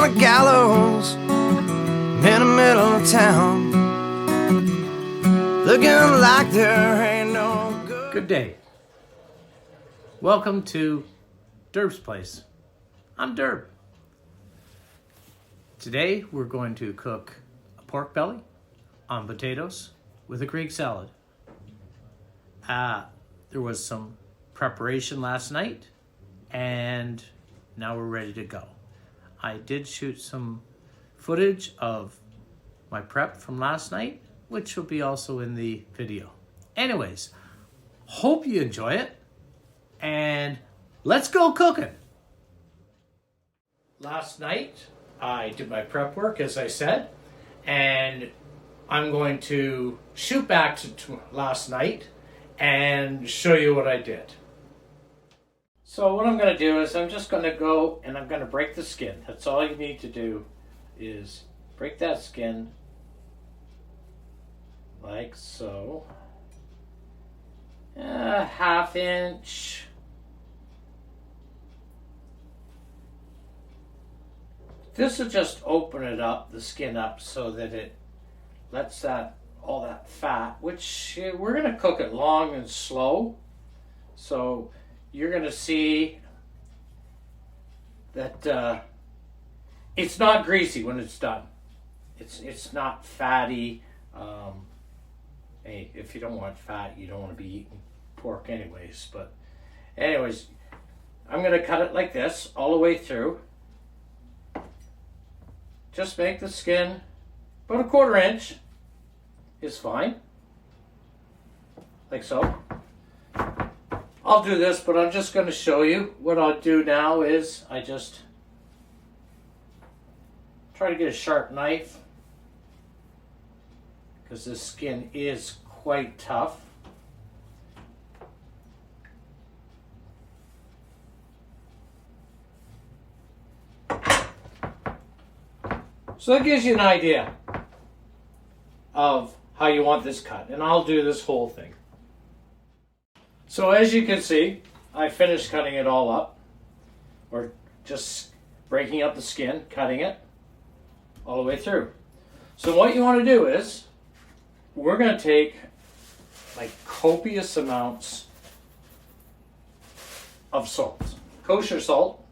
on a gallows in the middle of town, looking like there ain't no good. Good day. Welcome to Derb's Place. I'm Derb. Today we're going to cook a pork belly on potatoes with a Greek salad. There was some preparation last night and now we're ready to go. I did shoot some footage of my prep from last night, which will be also in the video. Anyways, hope you enjoy it, and let's go cooking. Last night, I did my prep work, as I said, and I'm going to shoot back to last night and show you what I did. So what I'm going to do is I'm just going to go and I'm going to break the skin. That's all you need to do is break that skin like so. A ½ inch. This will just open it up, the skin up, so that it lets all that fat, which we're going to cook it long and slow. So you're going to see that it's not greasy when it's done. It's not fatty. Hey, if you don't want fat, you don't want to be eating pork anyways. But anyways, I'm going to cut it like this all the way through. Just make the skin about 1/4 inch is fine. Like so. I'll do this, but I'm just going to show you. What I'll do now is I just try to get a sharp knife because this skin is quite tough. So that gives you an idea of how you want this cut, and I'll do this whole thing. So as you can see, I finished cutting it all up, or just breaking up the skin, cutting it all the way through. So what you want to do is, we're going to take like copious amounts of salt, kosher salt,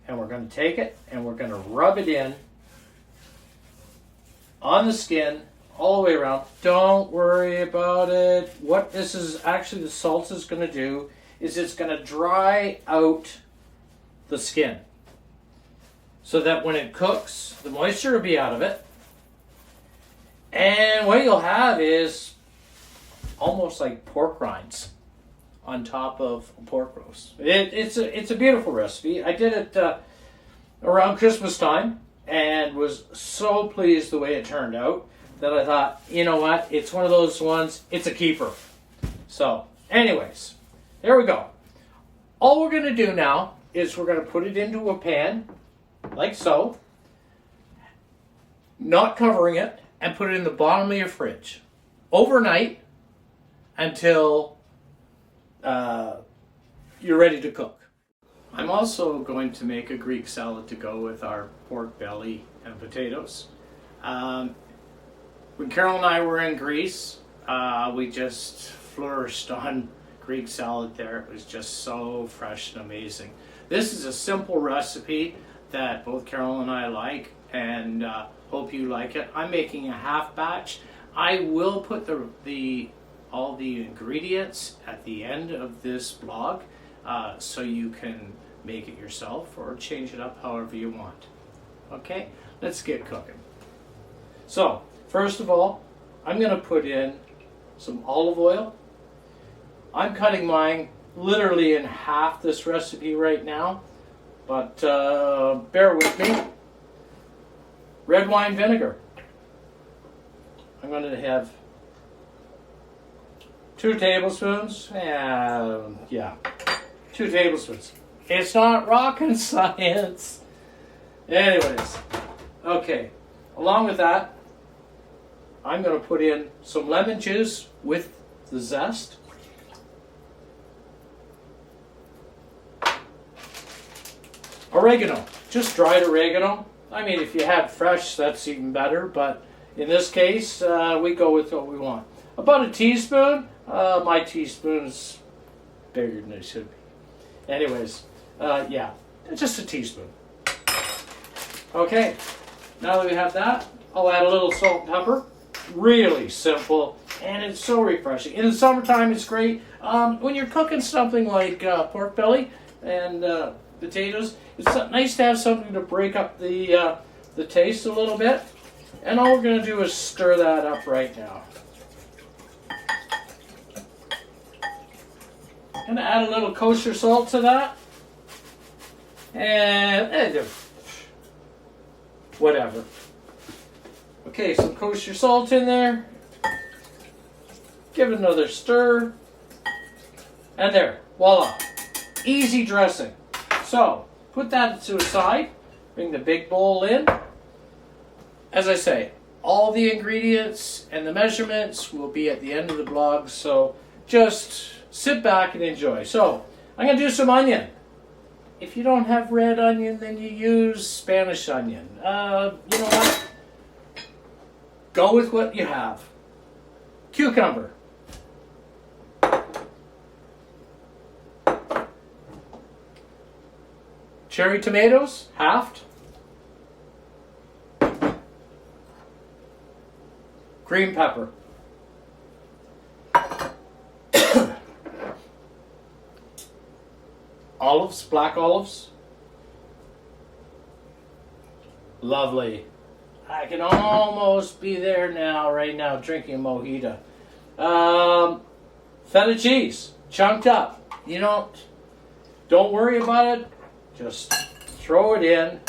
and we're going to take it and we're going to rub it in on the skin all the way around. Don't worry about it. What this is actually, the salt is going to do is it's going to dry out the skin so that when it cooks, the moisture will be out of it. And what you'll have is almost like pork rinds on top of a pork roast. It's a beautiful recipe. I did it around Christmas time and was so pleased the way it turned out that I thought, you know what, it's one of those ones, it's a keeper. So, anyways, there we go. All we're going to do now is we're going to put it into a pan, like so, not covering it, and put it in the bottom of your fridge overnight until you're ready to cook. I'm also going to make a Greek salad to go with our pork belly and potatoes. When Carol and I were in Greece, we just flourished on Greek salad there. It was just so fresh and amazing. This is a simple recipe that both Carol and I like, and hope you like it. I'm making a half batch. I will put all the ingredients at the end of this vlog, so you can make it yourself or change it up however you want. Okay, let's get cooking. So, first of all, I'm going to put in some olive oil. I'm cutting mine literally in half this recipe right now, but bear with me. Red wine vinegar. I'm going to have 2 tablespoons. 2 tablespoons. It's not rocket science. Anyways, okay. Along with that, I'm going to put in some lemon juice with the zest. Oregano, just dried oregano. I mean, if you have fresh, that's even better, but in this case, we go with what we want. About a teaspoon. My teaspoon's bigger than it should be. Anyways, yeah, just a teaspoon. Okay, now that we have that, I'll add a little salt and pepper. Really simple, and it's so refreshing. In the summertime, it's great. When you're cooking something like pork belly and potatoes, it's nice to have something to break up the taste a little bit. And all we're going to do is stir that up right now. Going to add a little kosher salt to that. And whatever. Okay, some kosher salt in there. Give it another stir. And there, voila. Easy dressing. So, put that to the side. Bring the big bowl in. As I say, all the ingredients and the measurements will be at the end of the blog, so just sit back and enjoy. So, I'm going to do some onion. If you don't have red onion, then you use Spanish onion. You know what? Go with what you have. Cucumber. Cherry tomatoes, halved. Green pepper. Olives, black olives. Lovely. I can almost be there now, right now, drinking a mojito. Feta cheese, chunked up. You don't worry about it. Just throw it in.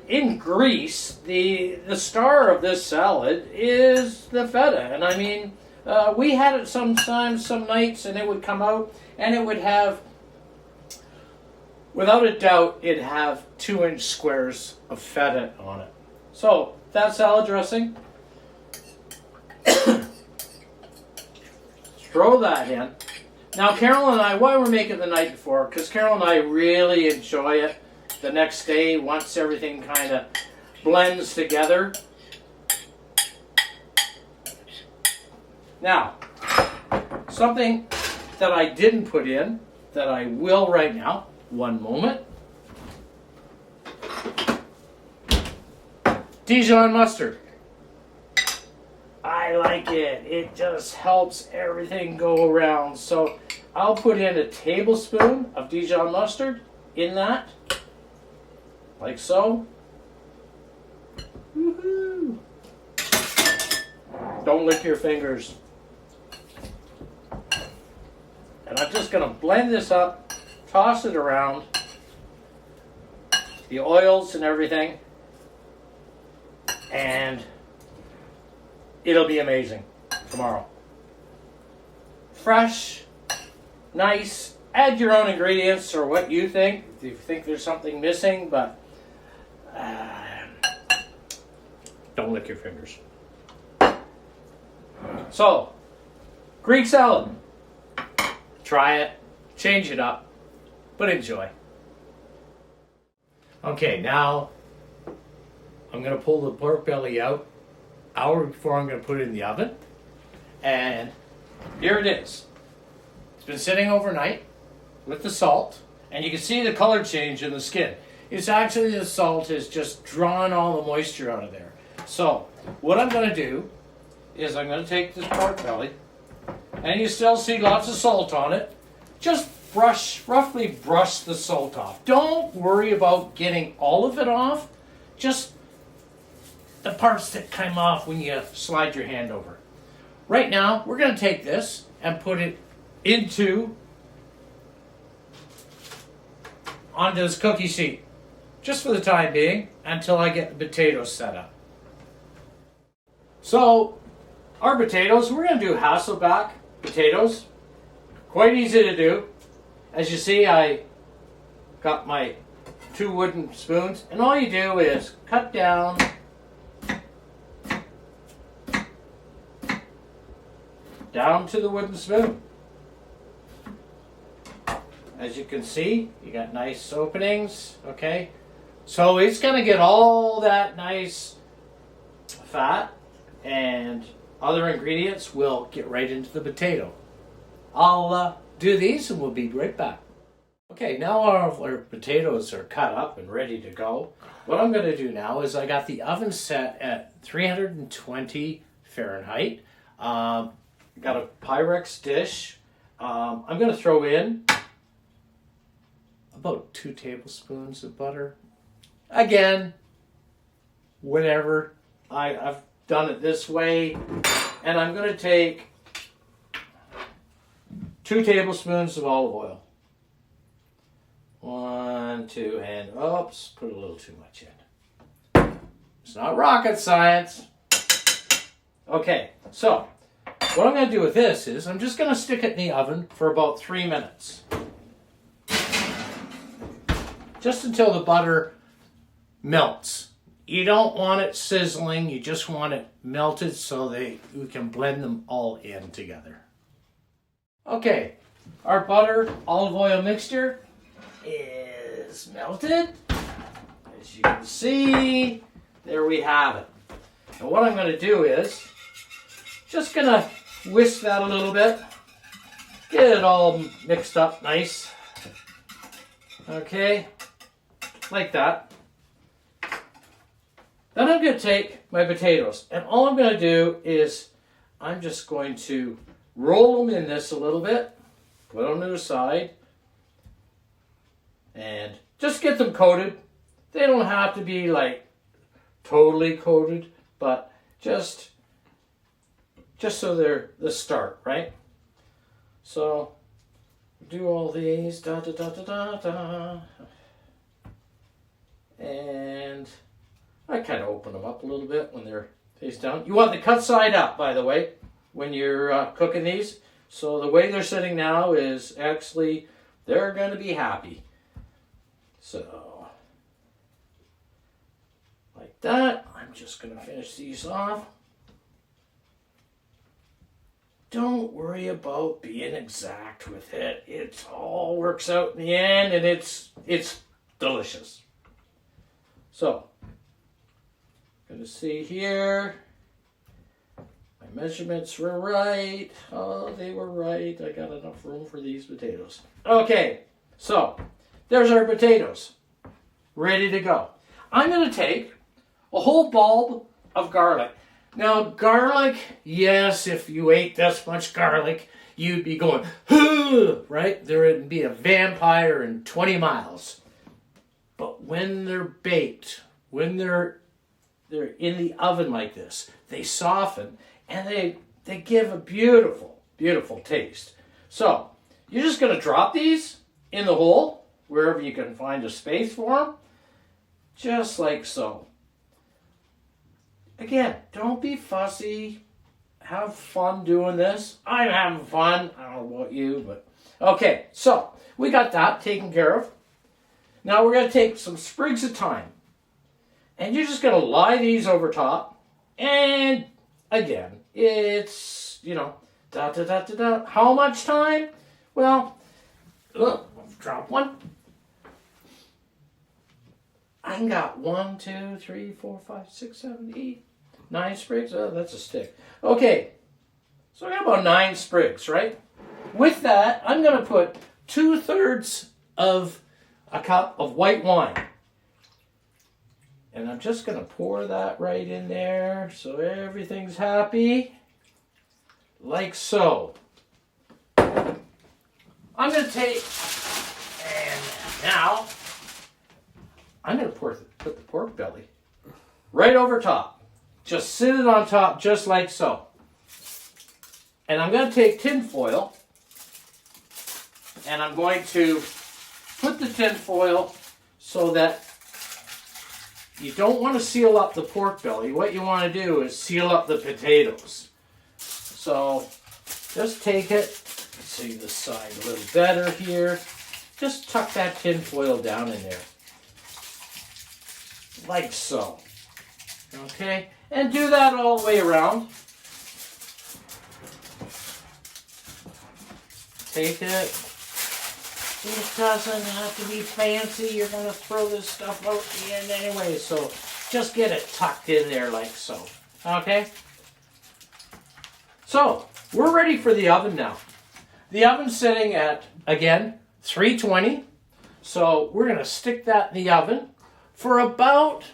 In Greece, the star of this salad is the feta. And I mean, we had it sometimes, some nights, and it would come out, and it would have, without a doubt, it'd have 2-inch squares of feta on it. So, that salad dressing, throw that in. Now, Carol and I, why we're making it the night before, because Carol and I really enjoy it the next day once everything kind of blends together. Now, something that I didn't put in, that I will right now, one moment. Dijon mustard. I like it. It just helps everything go around. So I'll put in a tablespoon of Dijon mustard in that. Like so. Woohoo! Don't lick your fingers. And I'm just going to blend this up, toss it around, the oils and everything, and it'll be amazing tomorrow. Fresh, nice, add your own ingredients or what you think, if you think there's something missing, but don't lick your fingers. So, Greek salad. Try it, change it up, but enjoy. Okay, now I'm going to pull the pork belly out an hour before I'm going to put it in the oven. And here it is. It's been sitting overnight with the salt, and you can see the color change in the skin. It's actually the salt has just drawn all the moisture out of there. So, what I'm going to do is I'm going to take this pork belly, and you still see lots of salt on it. Just roughly brush the salt off. Don't worry about getting all of it off. Just the parts that come off when you slide your hand over. Right now, we're going to take this and put it onto this cookie sheet. Just for the time being, until I get the potatoes set up. So, our potatoes, we're going to do Hasselback potatoes. Quite easy to do. As you see, I got my 2 wooden spoons, and all you do is cut down to the wooden spoon. as you can see, you got nice openings, okay? So it's gonna get all that nice fat and other ingredients will get right into the potato. I'll do these and we'll be right back. Okay, now our potatoes are cut up and ready to go. What I'm gonna do now is I got the oven set at 320 Fahrenheit. Got a Pyrex dish. I'm gonna throw in about 2 tablespoons of butter. Again, whatever. I've done it this way. And I'm going to take 2 tablespoons of olive oil. 1, 2, and oops, put a little too much in. It's not rocket science. Okay, so what I'm going to do with this is I'm just going to stick it in the oven for about 3 minutes. Just until the butter melts. You don't want it sizzling, you just want it melted so you can blend them all in together. Okay, our butter olive oil mixture is melted. As you can see, there we have it. And what I'm going to do is just going to whisk that a little bit, get it all mixed up nice. Okay, like that. Then I'm going to take my potatoes, and all I'm going to do is I'm just going to roll them in this a little bit, put them to the side, and just get them coated. They don't have to be like totally coated, but just so they're the start, right? So do all these, da da da da da da, and I kind of open them up a little bit when they're face down. You want the cut side up, by the way, when you're cooking these. So the way they're sitting now is actually, they're going to be happy. So, like that. I'm just going to finish these off. Don't worry about being exact with it. It all works out in the end, and it's delicious. So, going to see here, my measurements were right. Oh, they were right. I got enough room for these potatoes. Okay, so there's our potatoes, ready to go. I'm going to take a whole bulb of garlic. Now, garlic, yes, if you ate this much garlic, you'd be going, right? There would be a vampire in 20 miles. But when they're baked, when they're in the oven like this, they soften and they give a beautiful, beautiful taste. So you're just going to drop these in the hole, wherever you can find a space for them, just like so. Again, don't be fussy. Have fun doing this. I'm having fun. I don't know about you, but okay. So we got that taken care of. Now we're going to take some sprigs of thyme. And you're just going to lie these over top. And again, it's, da da da da da. How much time? Well, look, drop one. I got 1, 2, 3, 4, 5, 6, 7, 8, 9 sprigs. Oh, that's a stick. Okay, so I got about 9 sprigs, right? With that, I'm going to put 2/3 of a cup of white wine. And I'm just going to pour that right in there so everything's happy. Like so. I'm going to take, and now, I'm going to put the pork belly right over top. Just sit it on top just like so. And I'm going to take tin foil, and I'm going to put the tin foil so that you don't want to seal up the pork belly. What you want to do is seal up the potatoes. So just take it, see the side a little better here. Just tuck that tin foil down in there. Like so. Okay? And do that all the way around. Take it, It doesn't have to be fancy. You're going to throw this stuff out the end anyway. So just get it tucked in there like so. Okay? So we're ready for the oven now. The oven's sitting at, again, 320. So we're going to stick that in the oven for about,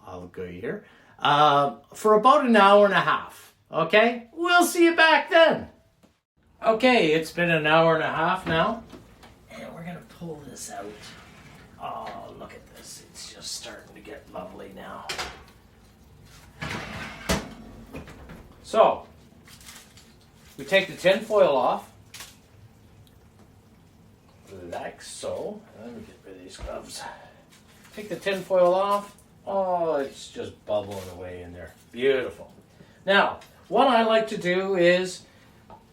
I'll go here, for about an hour and a half. Okay? We'll see you back then. Okay, it's been an hour and a half now. And we're going to pull this out. Oh, look at this. It's just starting to get lovely now. So, we take the tin foil off. Like so. Let me get rid of these gloves. Take the tin foil off. Oh, it's just bubbling away in there. Beautiful. Now, what I like to do is,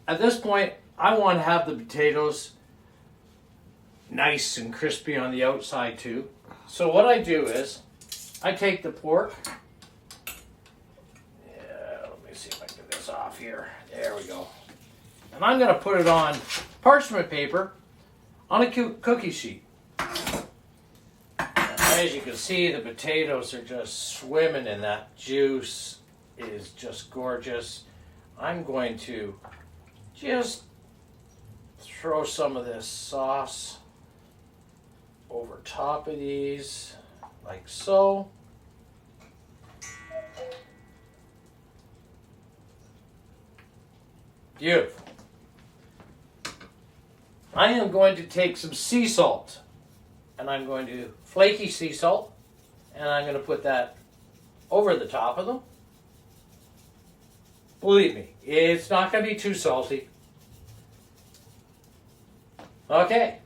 at this point, I want to have the potatoes nice and crispy on the outside too. So what I do is, I take the pork. Yeah, let me see if I can get this off here. There we go. And I'm going to put it on parchment paper on a cookie sheet. And as you can see, the potatoes are just swimming in that juice. It is just gorgeous. I'm going to just throw some of this sauce over top of these, like so. Beautiful. I am going to take some sea salt, and I'm going to flaky sea salt, and I'm going to put that over the top of them. Believe me, it's not going to be too salty. Okay,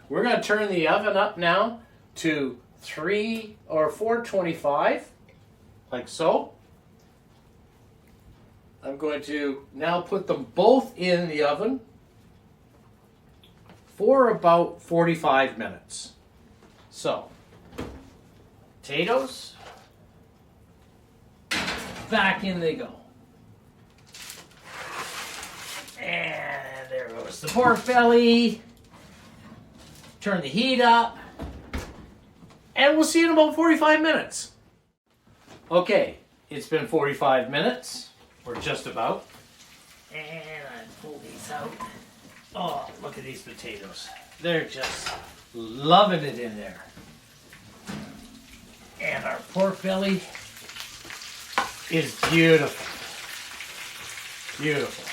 we're going to turn the oven up now to 425, like so. I'm going to now put them both in the oven for about 45 minutes. So, potatoes, back in they go. And there goes the pork belly. Turn the heat up. And we'll see you in about 45 minutes. Okay, it's been 45 minutes. Or just about. And I pull these out. Oh, look at these potatoes. They're just loving it in there. And our pork belly is beautiful. Beautiful.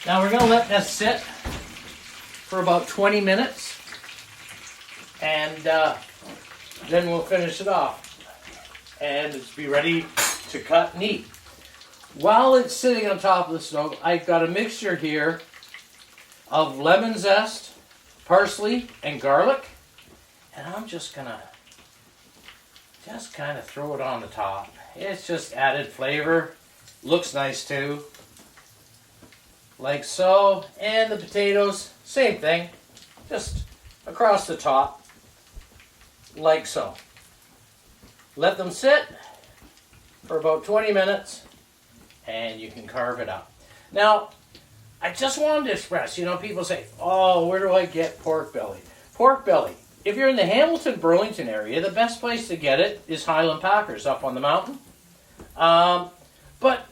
Now we're going to let that sit for about 20 minutes. And then we'll finish it off. And it's be ready to cut and eat. While it's sitting on top of the stove, I've got a mixture here of lemon zest, parsley, and garlic. And I'm just going to kind of throw it on the top. It's just added flavor. Looks nice too. Like so. And the potatoes, same thing. Just across the top. Like so. Let them sit for about 20 minutes. And you can carve it up. Now, I just wanted to express, people say, oh, where do I get pork belly? Pork belly. If you're in the Hamilton, Burlington area, the best place to get it is Highland Packers up on the mountain. But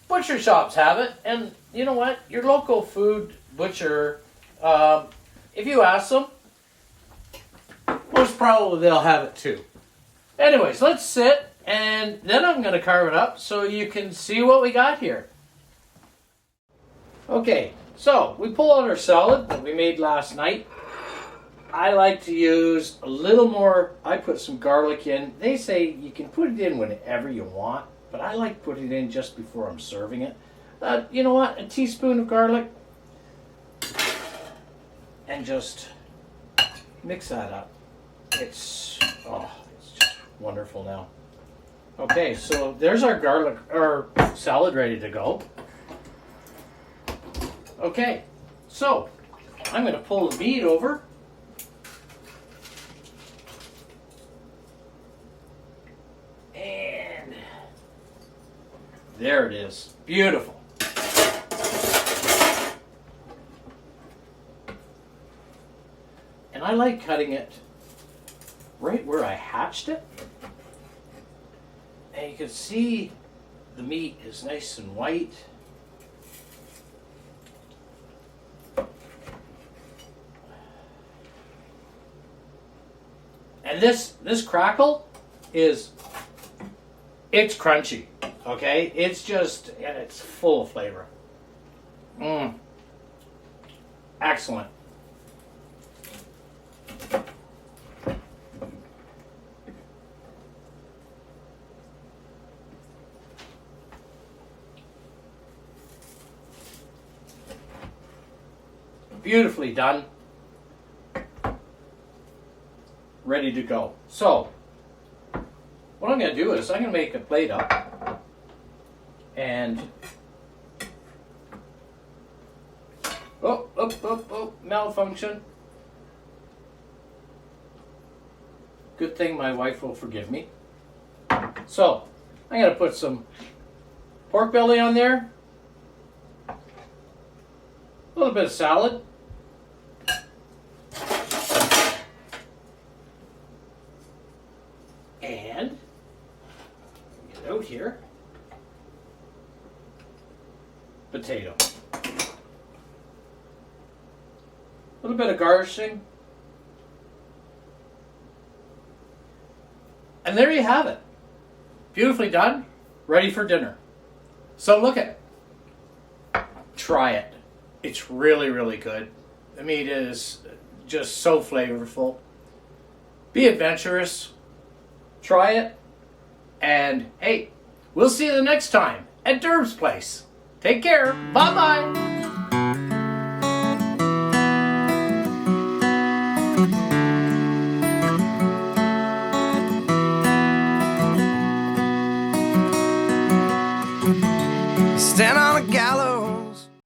butcher shops have it. And you know what? Your local food butcher, if you ask them, most probably they'll have it too. Anyways, let's sit. And then I'm going to carve it up so you can see what we got here. Okay, so we pull out our salad that we made last night. I like to use a little more. I put some garlic in. They say you can put it in whenever you want, but I like putting it in just before I'm serving it. You know what? A teaspoon of garlic. And just mix that up. It's just wonderful now. Okay, so there's our salad ready to go. Okay, so I'm going to pull the meat over. And there it is. Beautiful. like cutting it right where I hatched it. And you can see the meat is nice and white. And this crackle it's crunchy, okay? It's just, and it's full of flavor. Excellent. Beautifully done. Ready to go. So, what I'm going to do is I'm going to make a plate up and malfunction. Good thing my wife will forgive me. So, I'm going to put some pork belly on there, a little bit of salad, and get out here, potato. A little bit of garnishing. And there you have it. Beautifully done, ready for dinner. So look at it. Try it. It's really, really good. The meat is just so flavorful. Be adventurous. Try it. And hey, we'll see you the next time at Derb's Place. Take care. Bye-bye. Stand on